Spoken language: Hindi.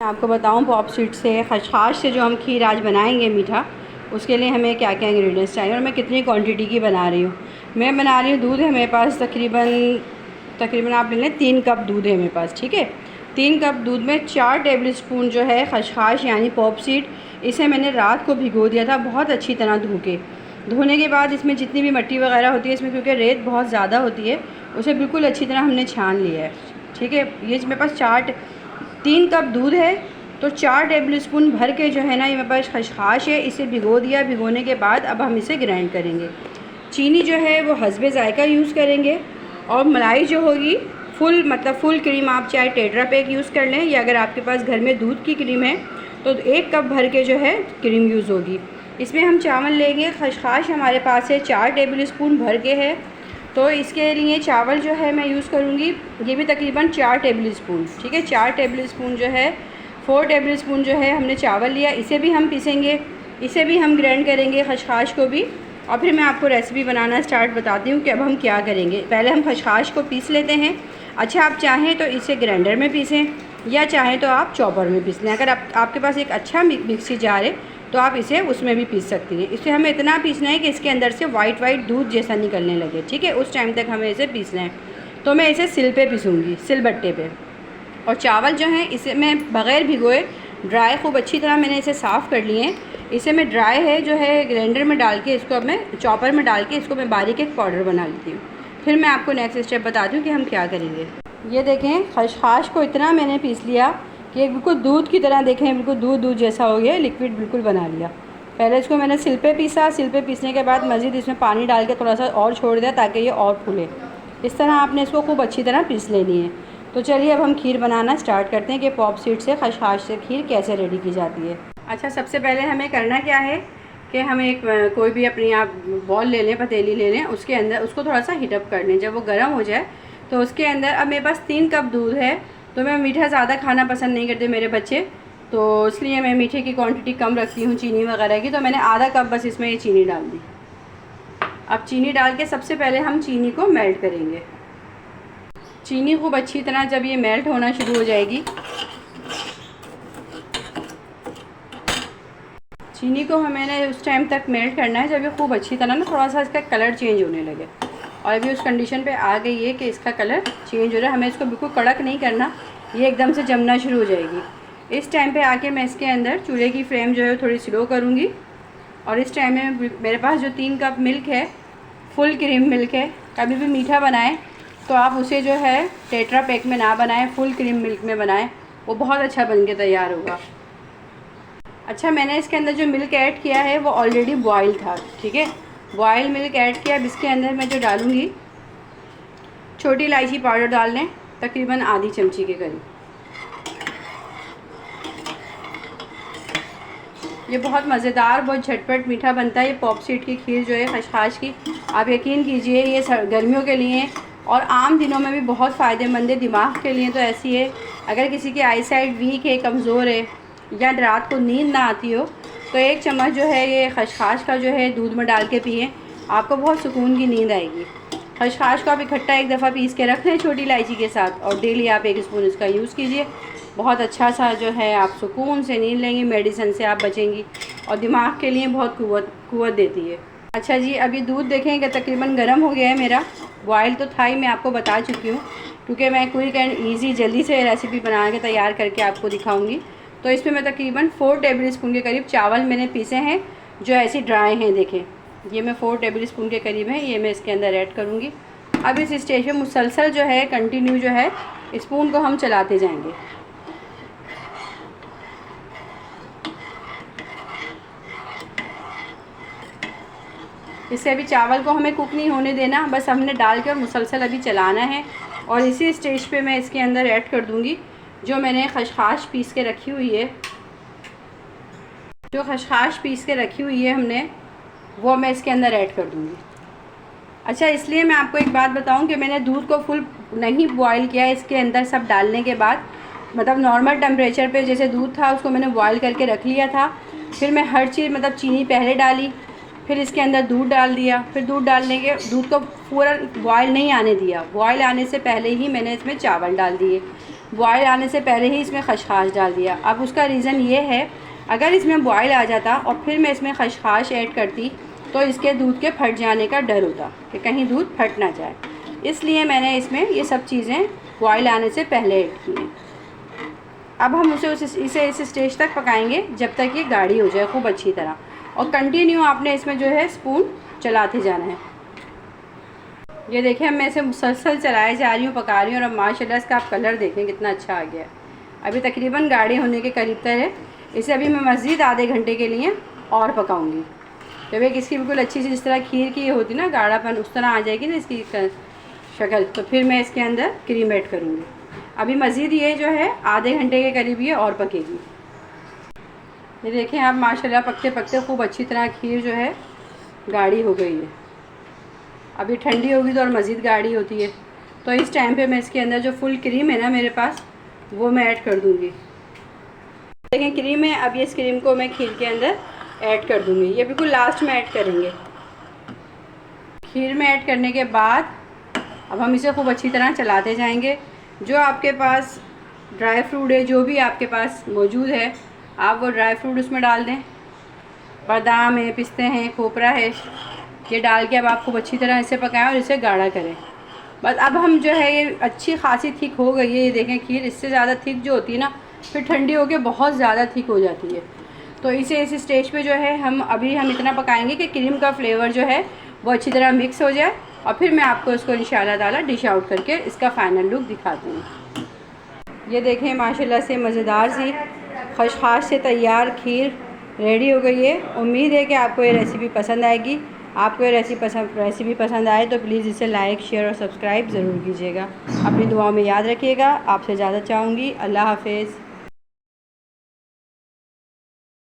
आपको बताऊं पॉप सीड से खशखाश से जो हम खीर आज बनाएंगे मीठा, उसके लिए हमें क्या क्या इंग्रेडिएंट्स चाहिए और मैं कितनी क्वांटिटी की बना रही हूँ। मैं बना रही हूँ, दूध है मेरे पास तकरीबन आप ले लें 3 कप दूध है मेरे पास, ठीक है। 3 कप दूध में 4 टेबल स्पून जो है खशखाश यानी पॉप सीड, इसे मैंने रात को भिगो दिया था बहुत अच्छी तरह धोने के बाद इसमें जितनी भी मिट्टी वगैरह होती है इसमें, क्योंकि रेत बहुत ज़्यादा होती है, उसे बिल्कुल अच्छी तरह हमने छान लिया है, ठीक है। ये मेरे पास 3 कप दूध है तो 4 टेबल स्पून भर के जो है ना ये मेरे पास खशखाश है, इसे भिगो दिया। भिगोने के बाद अब हम इसे ग्राइंड करेंगे। चीनी जो है वो हस्बे ज़ायका यूज़ करेंगे और मलाई जो होगी फुल क्रीम, आप चाहे टेट्रा पैक यूज़ कर लें या अगर आपके पास घर में दूध की क्रीम है तो 1 कप भर के जो है क्रीम यूज़ होगी। इसमें हम चावल लेंगे। खशखाश हमारे पास है 4 टेबल स्पून भर के है, तो इसके लिए चावल जो है मैं यूज़ करूँगी, ये भी तकरीबन 4 टेबल स्पून, ठीक है। 4 टेबल स्पून जो है 4 टेबल स्पून जो है हमने चावल लिया, इसे भी हम पीसेंगे, इसे भी हम ग्राइंड करेंगे खशखाश को भी। और फिर मैं आपको रेसिपी बनाना स्टार्ट बताती हूँ कि अब हम क्या करेंगे। पहले हम खशखाश को पीस लेते हैं। अच्छा, आप चाहें तो इसे ग्राइंडर में पीसें या चाहें तो आप चॉपर में पीस लें। अगर आपके पास एक अच्छा मिक्सी जार है तो आप इसे उसमें भी पीस सकती हैं। इसे हमें इतना पीसना है कि इसके अंदर से वाइट दूध जैसा निकलने लगे, ठीक है। उस टाइम तक हमें इसे पीसना है। तो मैं इसे सिल पे पीसूँगी, सिलबट्टे पे। और चावल जो हैं इसे मैं बग़ैर भिगोए ड्राई खूब अच्छी तरह मैंने इसे साफ़ कर लिए हैं। इसे मैं ड्राई है जो है ग्राइंडर में डाल के, इसको अब मैं चॉपर में डाल के इसको मैं बारीक एक पाउडर बना लेती हूँ। फिर मैं आपको नेक्स्ट स्टेप बताती हूँ कि हम क्या करेंगे। ये देखें, खशखाश को इतना मैंने पीस लिया कि बिल्कुल दूध की तरह, देखें बिल्कुल दूध जैसा हो गया, लिक्विड बिल्कुल बना लिया। पहले इसको मैंने सिल पे पीसा। सिल पे पीसने के बाद मज़ीद इसमें पानी डाल के थोड़ा सा और छोड़ दिया ताकि ये और फूले। इस तरह आपने इसको खूब अच्छी तरह पीस लेनी है। तो चलिए अब हम खीर बनाना स्टार्ट करते हैं कि पॉप सीड से खशखाश से खीर कैसे रेडी की जाती है। अच्छा, सबसे पहले हमें करना क्या है कि हमें एक कोई भी अपनी आप बॉल ले लें, पतीली ले लें, उसके अंदर उसको थोड़ा सा हीटअप कर लें। जब वो गर्म हो जाए तो उसके अंदर, अब मेरे पास 3 कप दूध है तो मैं मीठा ज़्यादा खाना पसंद नहीं करते मेरे बच्चे, तो इसलिए मैं मीठे की क्वांटिटी कम रखती हूँ चीनी वगैरह की। तो मैंने आधा कप बस इसमें ये चीनी डाल दी। अब चीनी डाल के सबसे पहले हम चीनी को मेल्ट करेंगे। चीनी खूब अच्छी तरह जब ये मेल्ट होना शुरू हो जाएगी, चीनी को हमें उस टाइम तक मेल्ट करना है जब ये खूब अच्छी तरह ना थोड़ा सा इसका कलर चेंज होने लगे। और अभी उस कंडीशन पे आ गई है कि इसका कलर चेंज हो रहा है। हमें इसको बिल्कुल कड़क नहीं करना, ये एकदम से जमना शुरू हो जाएगी। इस टाइम पे आके मैं इसके अंदर चूल्हे की फ्लेम जो है थोड़ी स्लो करूँगी। और इस टाइम में मेरे पास जो 3 कप मिल्क है, फुल क्रीम मिल्क है। कभी भी मीठा बनाएं तो आप उसे जो है टेट्रा पैक में ना बनाएं, फुल क्रीम मिल्क में बनाएं, वो बहुत अच्छा बन के तैयार होगा। अच्छा, मैंने इसके अंदर जो मिल्क ऐड किया है वो ऑलरेडी बॉयल था, ठीक है। बॉयल मिल्क ऐड किया। अब इसके अंदर मैं जो डालूँगी, छोटी इलायची पाउडर डाल लें, तकरीबन आधी चमची के करीब। ये बहुत मज़ेदार, बहुत झटपट मीठा बनता है ये पॉप सीड की खीर जो है खशखाश की। आप यकीन कीजिए ये गर्मियों के लिए और आम दिनों में भी बहुत फ़ायदेमंद है। दिमाग के लिए तो ऐसी है, अगर किसी की आई साइट वीक है, कमज़ोर है या रात को नींद ना आती हो तो 1 चम्मच जो है ये खशखाश का जो है दूध में डाल के पिए, आपको बहुत सुकून की नींद आएगी। खशखाश को आप इकट्ठा एक दफ़ा पीस के रख लें छोटी इलायची के साथ और डेली आप 1 स्पून इसका यूज़ कीजिए। बहुत अच्छा सा जो है आप सुकून से नींद लेंगी, मेडिसिन से आप बचेंगी और दिमाग के लिए बहुत कुव्वत देती है। अच्छा जी, अभी दूध देखें कि तकरीबन गर्म हो गया है मेरा। बॉयल तो था ही, मैं आपको बता चुकी हूँ, क्योंकि मैं क्विक एंड ईजी जल्दी से रेसिपी बना के तैयार करके आपको दिखाऊँगी। तो इसमें मैं तकरीबन 4 टेबल स्पून के करीब चावल मैंने पीसे हैं जो ऐसे ड्राई हैं। देखें, ये मैं 4 टेबल स्पून के करीब है, ये मैं इसके अंदर ऐड करूँगी। अब इस स्टेज पे मुसलसल जो है कंटिन्यू जो है स्पून को हम चलाते जाएंगे। इससे अभी चावल को हमें कुक नहीं होने देना, बस हमने डाल के और मुसलसल अभी चलाना है। और इसी स्टेज पे मैं इसके अंदर ऐड कर दूँगी जो मैंने खशखाश पीस के रखी हुई है, हमने, वो मैं इसके अंदर ऐड कर दूँगी। अच्छा, इसलिए मैं आपको एक बात बताऊं कि मैंने दूध को फुल नहीं बॉयल किया है। इसके अंदर सब डालने के बाद, मतलब नॉर्मल टेम्परेचर पे जैसे दूध था उसको मैंने बॉयल करके रख लिया था। फिर मैं हर चीज़, मतलब चीनी पहले डाली, फिर इसके अंदर दूध डाल दिया, फिर दूध को पूरा बॉयल नहीं आने दिया। बॉयल आने से पहले ही मैंने इसमें चावल डाल दिए। बॉयल आने से पहले ही इसमें खसखस डाल दिया। अब उसका रीज़न ये है, अगर इसमें बॉयल आ जाता और फिर मैं इसमें खसखस ऐड करती तो इसके दूध के फट जाने का डर होता कि कहीं दूध फट ना जाए, इसलिए मैंने इसमें ये सब चीज़ें बॉयल आने से पहले ऐड की हैं। अब हम इसे इस स्टेज तक पकाएंगे जब तक ये गाढ़ी हो जाए खूब अच्छी तरह, और कंटिन्यू आपने इसमें जो है स्पून चलाते जाना है। ये देखें, मैं इसे मुसलसल चलाए जा रही हूँ, पका रही हूँ, और अब माशाल्लाह इसका आप कलर देखें कितना अच्छा आ गया है। अभी तकरीबन गाढ़ी होने के करीब तक है। इसे अभी मैं मज़ीद आधे घंटे के लिए और पकाऊंगी। जब एक इसकी बिल्कुल अच्छी सी जिस तरह खीर की होती ना गाढ़ापन, उस तरह आ जाएगी ना इसकी शक्ल, तो फिर मैं इसके अंदर क्रीम ऐड करूँगी। अभी मज़ीद ये जो है आधे घंटे के करीब ये और पकेगी। ये देखें आप माशाल्लाह पकते पकते खूब अच्छी तरह खीर जो है गाढ़ी हो गई है। अभी ठंडी होगी तो और मज़ीद गाढ़ी होती है। तो इस टाइम पे मैं इसके अंदर जो फुल क्रीम है ना मेरे पास, वो मैं ऐड कर दूँगी। देखें क्रीम है, अब ये इस क्रीम को मैं खीर के अंदर ऐड कर दूँगी। ये बिल्कुल लास्ट में ऐड करेंगे। खीर में ऐड करने के बाद अब हम इसे खूब अच्छी तरह चलाते जाएंगे। जो आपके पास ड्राई फ्रूट है, जो भी आपके पास मौजूद है, आप वो ड्राई फ्रूट उसमें डाल दें। बादाम है, पिस्ते हैं, खोपरा है, ये डाल के अब आप खूब अच्छी तरह इसे पकाएं और इसे गाढ़ा करें। बस अब हम जो है ये अच्छी खासी थिक हो गई है। ये देखें खीर इससे ज़्यादा थिक जो होती है ना, फिर ठंडी होकर बहुत ज़्यादा थिक हो जाती है। तो इसे इस स्टेज पे जो है हम इतना पकाएंगे कि क्रीम का फ्लेवर जो है वो अच्छी तरह मिक्स हो जाए, और फिर मैं आपको इसको इंशाल्लाह ताला डिश आउट करके इसका फ़ाइनल लुक दिखाती हूँ। ये देखें माशाल्लाह से मज़ेदार सी खसखस से तैयार खीर रेडी हो गई है। उम्मीद है कि आपको ये रेसिपी पसंद आएगी। आपको ये रेसिपी पसंद आए तो प्लीज़ इसे लाइक, शेयर और सब्सक्राइब ज़रूर कीजिएगा। अपनी दुआओं में याद रखिएगा। आपसे ज़्यादा चाहूँगी। अल्लाह हाफ़िज़।